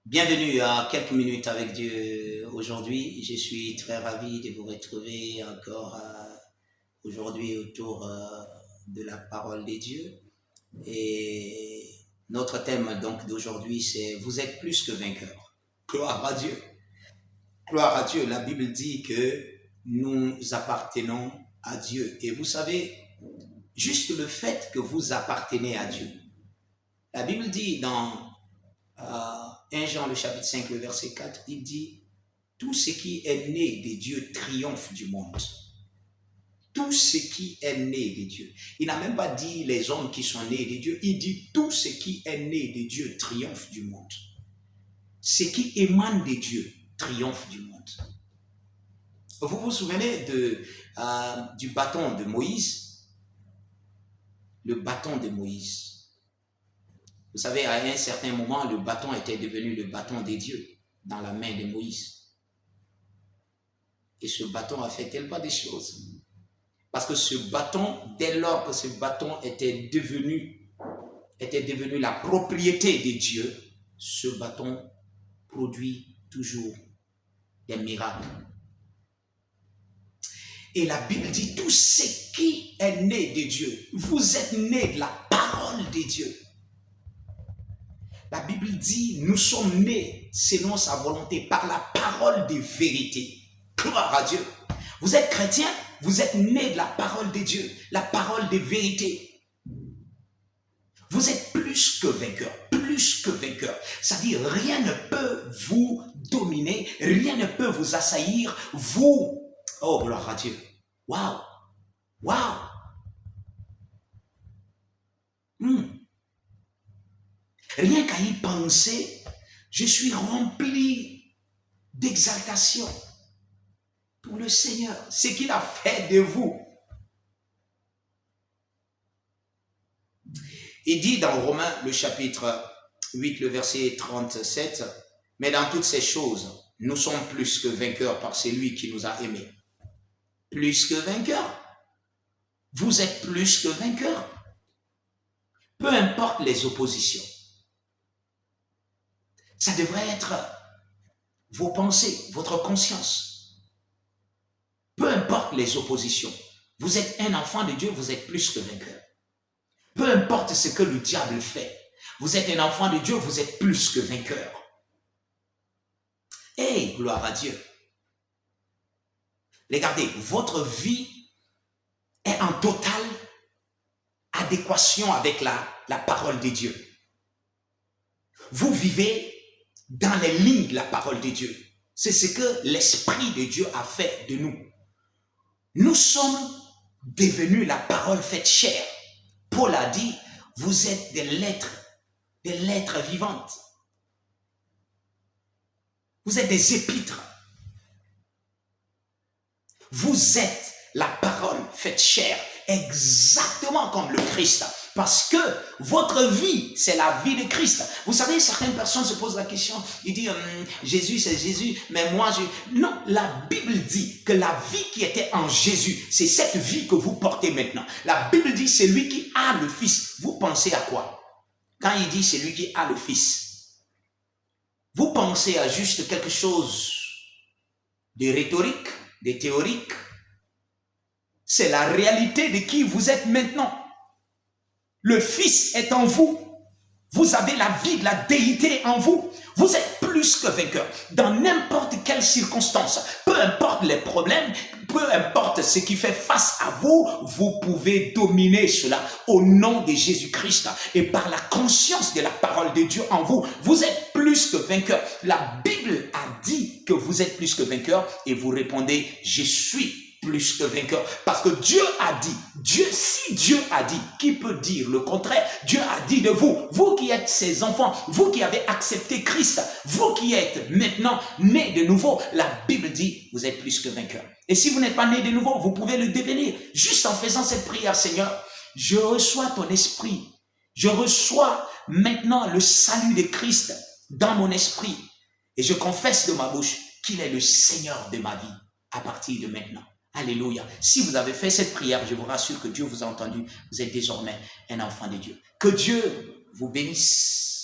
Bienvenue à quelques minutes avec Dieu aujourd'hui. Je suis très ravi de vous retrouver encore aujourd'hui autour de la parole de Dieu. Et notre thème donc d'aujourd'hui, c'est vous êtes plus que vainqueurs. Gloire à Dieu. Gloire à Dieu. La Bible dit que nous appartenons à Dieu. Et vous savez, juste le fait que vous appartenez à Dieu. La Bible dit dans 1 Jean le chapitre 5, le verset 4, il dit tout ce qui est né de Dieu triomphe du monde. Tout ce qui est né de Dieu. Il n'a même pas dit les hommes qui sont nés de Dieu. Il dit tout ce qui est né de Dieu triomphe du monde. Ce qui émane de Dieu triomphe du monde. Vous vous souvenez du bâton de Moïse? Le bâton de Moïse. Vous savez, à un certain moment, le bâton était devenu le bâton des dieux dans la main de Moïse. Et ce bâton a fait tellement de choses. Parce que ce bâton, dès lors que ce bâton était devenu la propriété de Dieu, ce bâton produit toujours des miracles. Et la Bible dit, tout ce qui est né de Dieu, vous êtes né de la parole de Dieu. La Bible dit, nous sommes nés selon sa volonté par la parole de vérité. Gloire à Dieu. Vous êtes chrétien, vous êtes nés de la parole de Dieu, la parole de vérité. Vous êtes plus que vainqueur, plus que vainqueur. C'est-à-dire, rien ne peut vous dominer, rien ne peut vous assaillir, vous. Oh, gloire à Dieu. Waouh, waouh. Rien qu'à y penser, je suis rempli d'exaltation pour le Seigneur, ce qu'il a fait de vous. Il dit dans Romains, le chapitre 8, le verset 37, « Mais dans toutes ces choses, nous sommes plus que vainqueurs par celui qui nous a aimés. » Plus que vainqueurs. Vous êtes plus que vainqueurs. Peu importe les oppositions. Ça devrait être vos pensées, votre conscience. Peu importe les oppositions. Vous êtes un enfant de Dieu, vous êtes plus que vainqueur. Peu importe ce que le diable fait. Vous êtes un enfant de Dieu, vous êtes plus que vainqueur. Hey, gloire à Dieu. Regardez, votre vie est en totale adéquation avec la parole de Dieu. Vous vivez dans les lignes de la parole de Dieu. C'est ce que l'Esprit de Dieu a fait de nous. Nous sommes devenus la parole faite chair. Paul a dit, vous êtes des lettres vivantes. Vous êtes des épîtres. Vous êtes la parole faite chair, exactement comme le Christ. Parce que votre vie, c'est la vie de Christ. Vous savez, certaines personnes se posent la question, ils disent, Jésus, c'est Jésus, mais moi, Non, la Bible dit que la vie qui était en Jésus, c'est cette vie que vous portez maintenant. La Bible dit, c'est lui qui a le Fils. Vous pensez à quoi? Quand il dit, c'est lui qui a le Fils, vous pensez à juste quelque chose de rhétorique, de théorique? C'est la réalité de qui vous êtes maintenant. Le Fils est en vous. Vous avez la vie de la déité en vous. Vous êtes plus que vainqueur. Dans n'importe quelle circonstance, peu importe les problèmes, peu importe ce qui fait face à vous, vous pouvez dominer cela au nom de Jésus-Christ. Et par la conscience de la parole de Dieu en vous, vous êtes plus que vainqueur. La Bible a dit que vous êtes plus que vainqueur et vous répondez, je suis plus que vainqueur. Parce que Dieu a dit, si Dieu a dit, qui peut dire le contraire? Dieu a dit de vous, vous qui êtes ses enfants, vous qui avez accepté Christ, vous qui êtes maintenant nés de nouveau, la Bible dit, vous êtes plus que vainqueur. Et si vous n'êtes pas nés de nouveau, vous pouvez le devenir. Juste en faisant cette prière, Seigneur, je reçois ton esprit. Je reçois maintenant le salut de Christ dans mon esprit. Et je confesse de ma bouche qu'il est le Seigneur de ma vie à partir de maintenant. Alléluia. Si vous avez fait cette prière, je vous rassure que Dieu vous a entendu. Vous êtes désormais un enfant de Dieu. Que Dieu vous bénisse.